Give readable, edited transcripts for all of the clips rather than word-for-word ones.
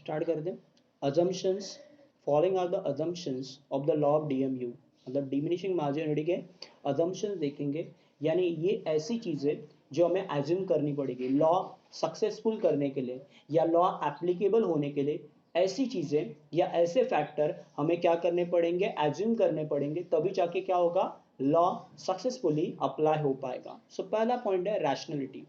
Start कर दें। Assumptions, following are the assumptions of the law of DMU, मतलब diminishing marginality के assumptions देखेंगे। यानी ये ऐसी चीज़ें जो हमें एज्यूम करनी पड़ेगी लॉ सक्सेसफुल करने के लिए या लॉ एप्लीकेबल होने के लिए। ऐसी चीज़ें या ऐसे फैक्टर हमें क्या करने पड़ेंगे, एज्यूम करने पड़ेंगे, तभी जाके क्या होगा, लॉ सक्सेसफुली अप्लाई हो पाएगा। सो पहला पॉइंट है rationality.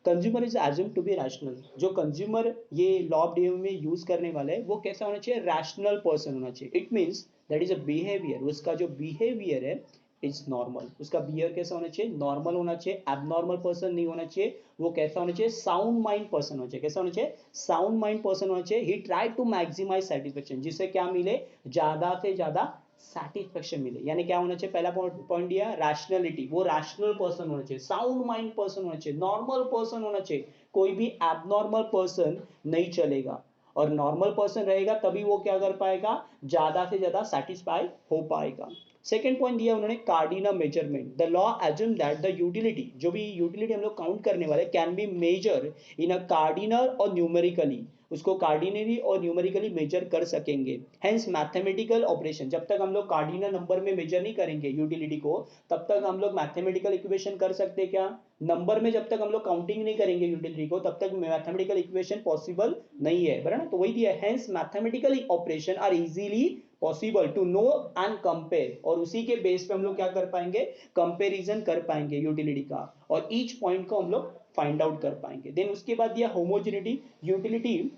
Consumer is assume to be rational. जो कंज्यूमर ये लॉ ऑफ डीएमयू में यूज करने वाला है वो कैसा होना चाहिए, रैशनल पर्सन होना चाहिए। It means that is a behaviour, उसका जो बिहेवियर है इट्स नॉर्मल। उसका बिहेवियर कैसा होना चाहिए, नॉर्मल होना चाहिए, एबनॉर्मल पर्सन नहीं होना चाहिए। वो कैसा होना चाहिए, साउंड माइंड पर्सन होना चाहिए। कैसा होना चाहिए, साउंड माइंड पर्सन होना चाहिए। ही ट्राई टू मैक्सिमाइज सेटिस्फेक्शन, जिससे क्या मिले, ज्यादा से ज्यादा सेटिस्फेक्शन मिले। यानी क्या होना चाहिए, पहला पॉइंट दिया रैशनलिटी, वो रैशनल पर्सन होना चाहिए, साउंड माइंड पर्सन होना चाहिए, नॉर्मल पर्सन होना चाहिए। कोई भी एबनॉर्मल पर्सन नहीं चलेगा, और नॉर्मल पर्सन रहेगा तभी वो क्या कर पाएगा, ज्यादा से ज्यादा सेटिस्फाई हो पाएगा। सेकेंड पॉइंट दिया उन्होंने cardinal measurement. The law assume that the utility, जो भी यूटिलिटी हम लोग काउंट करने वाले, can be measure in a cardinal और न्यूमेरिकली, उसको कार्डिनली और न्यूमेरिकली मेजर कर सकेंगे। हेंस मैथमेटिकल ऑपरेशन, जब तक हम लोग कार्डिनल नंबर में मेजर नहीं करेंगे यूटिलिटी को, तब तक हम लोग मैथमेटिकल इक्वेशन कर सकते हैं क्या, नंबर में जब तक हम लोग काउंटिंग नहीं करेंगे यूटिलिटी को, तब तक मैथमेटिकल इक्वेशन पॉसिबल नहीं है, बराबर ना। तो वही दिया, hence mathematical operation are easily possible to know and compare, और उसी के बेस पे हम लोग क्या कर पाएंगे, कंपेरिजन कर पाएंगे यूटिलिटी का, और ईच पॉइंट को हम लोग फाइंड आउट कर पाएंगे। देन उसके बाद दिया होमोजेनिटी। यूटिलिटी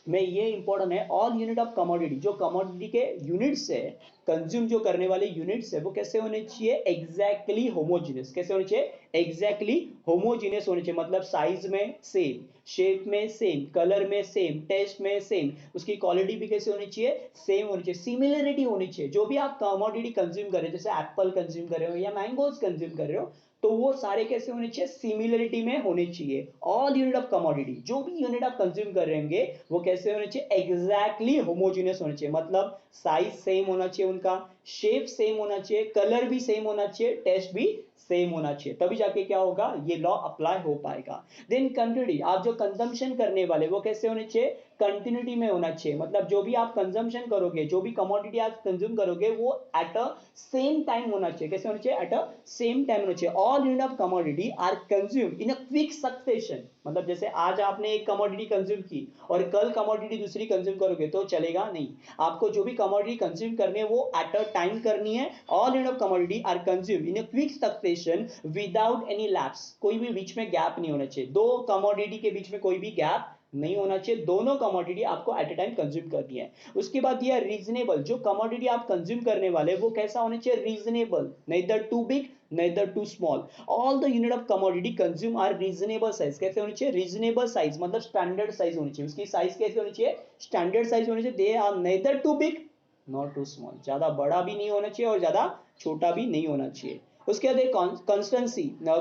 में ये इंपॉर्टेंट है, ऑल यूनिट ऑफ कमोडिटी, जो कमोडिटी के यूनिट्स है, कंज्यूम जो करने वाले यूनिट्स है, वो कैसे होने चाहिए, एग्जैक्टली होमोजीनियस। कैसे होने चाहिए, एग्जैक्टली होमोजीनियस होने चाहिए। मतलब साइज में सेम, शेप में सेम, कलर में सेम, टेस्ट में सेम, उसकी क्वालिटी भी कैसे होनी चाहिए, सेम होनी चाहिए, सिमिलरिटी होनी चाहिए। जो भी आप कमोडिटी कंज्यूम कर रहे हो, जैसे एप्पल कंज्यूम कर रहे हो या मैंगोज कंज्यूम कर रहे हो, तो वो सारे कैसे होने चाहिए, सिमिलरिटी में होने चाहिए। ऑल यूनिट ऑफ कमोडिटी, जो भी यूनिट आप कंज्यूम कर रहे होंगे, वो कैसे होने चाहिए, एग्जैक्टली होमोजेनियस होने चाहिए। मतलब साइज सेम होना चाहिए, उनका शेप सेम होना चाहिए, कलर भी सेम होना चाहिए, टेस्ट भी सेम होना चाहिए, तभी जाके क्या होगा, ये लॉ अप्लाई हो पाएगा। देन कंटिन्यूटी, आप जो कंजम्पशन करने वाले वो कैसे होने चाहिए, कंटिन्यूटी में होना चाहिए। मतलब जो भी आप कंजम्पशन करोगे, जो भी कमोडिटी आप कंज्यूम करोगे, वो एट अ सेम टाइम होना चाहिए। कैसे होना चाहिए, एट अ सेम टाइम होना चाहिए। All unit of commodity are consume in a quick succession. मतलब जैसे आज आपने एक कमोडिटी कंज्यूम की और कल कमोडिटी दूसरी कंज्यूम करोगे तो चलेगा नहीं। आपको जो भी कमोडिटी कंज्यूम करनी है वो एट अ टाइम करनी है। All unit of commodity are consume in a quick succession without any lapse, कोई भी बीच में गैप नहीं होना चाहिए। दो कमोडिटी के बीच में कोई भी गैप नहीं होना चाहिए, दोनों कमोडिटी आपको एट ए टाइम कंज्यूम करनी है। उसके बाद दिया रीजनेबल, जो कमोडिटी आप कंज्यूम करने वाले वो कैसा होना चाहिए, reasonable, neither too big neither too small. All the unit of commodity consume are reasonable size. कैसे होनी चाहिए, रीजनेबल साइज, मतलब स्टैंडर्ड साइज होनी चाहिए। उसकी साइज कैसे होनी चाहिए, स्टैंडर्ड साइज होनी चाहिए। They are neither too big not too small, ज्यादा बड़ा भी नहीं होना चाहिए और ज्यादा छोटा भी नहीं होना चाहिए। उसके बाद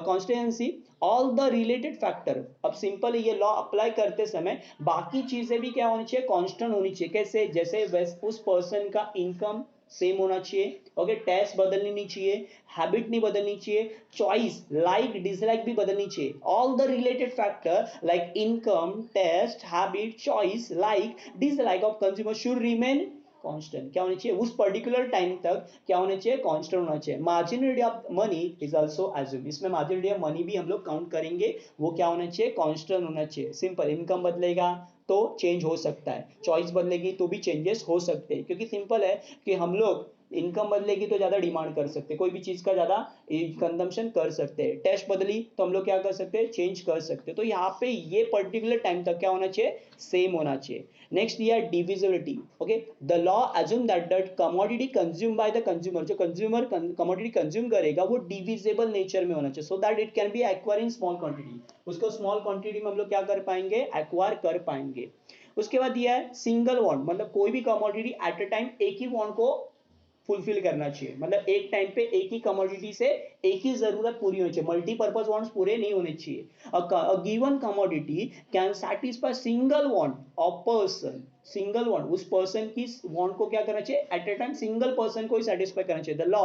constituency, all the related factor. अब सिंपल ये लॉ अप्लाई करते समय बाकी चीजें भी क्या होनी चाहिए, कांस्टेंट होनी चाहिए। कैसे, जैसे उस पर्सन का इनकम सेम होना चाहिए, ओके, टेस्ट बदलनी नहीं चाहिए, हैबिट नहीं बदलनी चाहिए, चॉइस लाइक डिसलाइक भी बदलनी चाहिए। All the related factor like income, taste, habit, choice, like, dislike of consumer should remain constant. क्या होनी चाहिए, उस पर्टिकुलर टाइम तक क्या होना चाहिए, कांस्टेंट होना चाहिए। Marginality of money is also assume, इसमें मार्जिनलिटी ऑफ मनी भी हम लोग काउंट करेंगे, वो क्या होना चाहिए, कांस्टेंट होना चाहिए। सिंपल, इनकम बदलेगा तो चेंज हो सकता है, चॉइस बदलेगी तो भी चेंजेस हो सकते हैं, क्योंकि सिंपल है कि हम लोग इनकम बदलेगी तो ज्यादा डिमांड कर सकते हैं, कोई भी चीज का ज्यादा कंजम्पशन कर सकते हैं। टेस्ट बदली तो हम लोग क्या कर सकते हैं, चेंज कर सकते हैं। तो यहाँ पे ये पर्टिकुलर टाइम तक क्या होना चाहिए, सेम होना चाहिए। नेक्स्ट ये divisibility, okay. The law assume that that commodity consume by the consumer, जो कंज्यूमर कमोडिटी कंज्यूम करेगा वो डिविजिबल नेचर में होना चाहिए, so that it can be acquire in small quantity. उसको स्मॉल क्वांटिटी में हम लोग क्या कर पाएंगे, एक्वायर कर पाएंगे। उसके बाद दिया है सिंगल वांट, मतलब कोई भी कमोडिटी एट अ टाइम एक ही वांट को फुलफिल करना चाहिए। मतलब एक टाइम पे एक ही कमोडिटी से एक ही जरूरत पूरी होनी चाहिए, मल्टीपर्पज वांट्स पूरे नहीं होने चाहिए। A given commodity can satisfy single want of person, single want, उस पर्सन की वांट को क्या करना चाहिए, at a time single person को ही सेटिस्फाई करना चाहिए. The law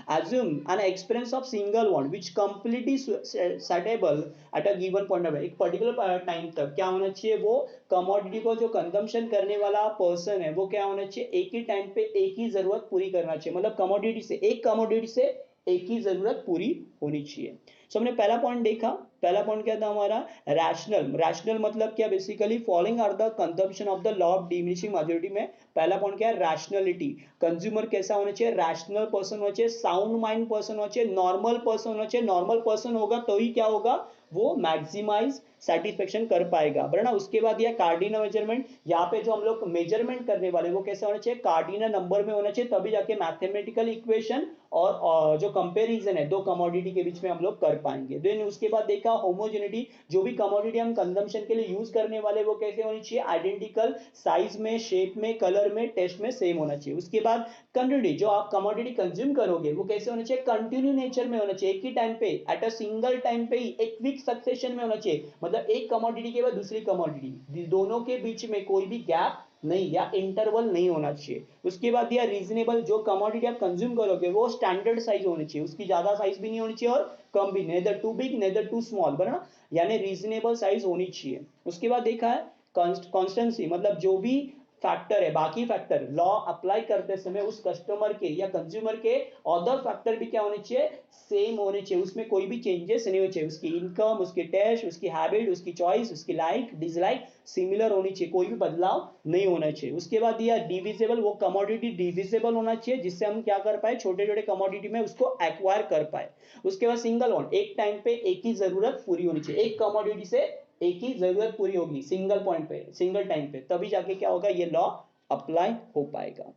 assume an experience of single one which completely suitable at a given point of एक पर्टिकुलर टाइम तक क्या होना चाहिए, वो कमोडिटी को जो कंजम्पशन करने वाला पर्सन है वो क्या होना चाहिए, एक ही टाइम पे एक ही जरूरत पूरी करना चाहिए. मतलब कमोडिटी से एक ही जरूरत पूरी होनी चाहिए. सो हमने पहला पॉइंट देखा. पहला पॉइंट क्या था हमारा, रैशनल मतलब क्या, basically following are the consumption of the law of diminishing majority में पहला पॉइंट क्या है, रैशनलिटी. कंज्यूमर कैसा होना चाहिए, रैशनल पर्सन होना चाहिए, साउंड माइंड पर्सन होना चाहिए, नॉर्मल पर्सन होना चाहिए. नॉर्मल पर्सन होगा तो ही क्या होगा, वो मैक्सिमाइज सेटिस्फेक्शन कर पाएगा, बराबर ना. उसके बाद यह कार्डिनल मेजरमेंट, यहाँ पे जो हम लोग मेजरमेंट करने वाले वो कैसा होना चाहिए, कार्डिनल नंबर में होना चाहिए, तभी जाके मैथमेटिकल इक्वेशन और जो कंपैरिजन है दो कमोडिटी के बीच में हम लोग कर पाएंगे. देन उसके बाद देखा होमोजेनिटी, जो भी कमोडिटी हम कंजम्पशन के लिए यूज करने वाले वो कैसे होनी चाहिए, आइडेंटिकल, साइज में, शेप में, कलर में, टेस्ट में सेम होना चाहिए. उसके बाद कंटिन्यूटी, जो आप कमोडिटी कंज्यूम करोगे वो कैसे होना चाहिए, कंटिन्यू नेचर में होना चाहिए, एक ही टाइम पे, एट अ सिंगल टाइम पे ही, एक क्विक सक्सेशन में होना चाहिए. मतलब एक कमोडिटी के बाद दूसरी कमोडिटी, दोनों के बीच में कोई भी गैप नहीं या इंटरवल नहीं होना चाहिए. उसके बाद दिया रीजनेबल, जो कमोडिटी आप कंज्यूम करोगे वो स्टैंडर्ड साइज होनी चाहिए, उसकी ज्यादा साइज भी नहीं होनी चाहिए और कम भी, neither too big neither too small, बना, यानी रीजनेबल साइज होनी चाहिए. उसके बाद देखा है कॉन्स्टेंसी, मतलब जो भी फैक्टर है, बाकी फैक्टर लॉ अप्लाई करते समय उस कस्टमर के या कंज्यूमर के अदर फैक्टर भी क्या होने चाहिए, सेम होने चाहिए, उसमें कोई भी चेंजेस नहीं होने चाहिए. उसकी इनकम, उसकी टेस्ट, उसकी हैबिट, उसकी चॉइस, उसकी लाइक डिसलाइक सिमिलर होनी चाहिए, कोई भी बदलाव नहीं होना चाहिए. उसके बाद दिया डिविजिबल, वो कमोडिटी डिविजिबल होना चाहिए जिससे हम क्या कर पाए, छोटे छोटे कमोडिटी में उसको एक्वायर कर पाए. उसके बाद सिंगल वन, एक टाइम पे एक ही जरूरत पूरी होनी चाहिए, एक कमोडिटी से एक ही जरूरत पूरी होगी सिंगल पॉइंट पे, सिंगल टाइम पे, तभी जाके क्या होगा, ये लॉ अप्लाई हो पाएगा.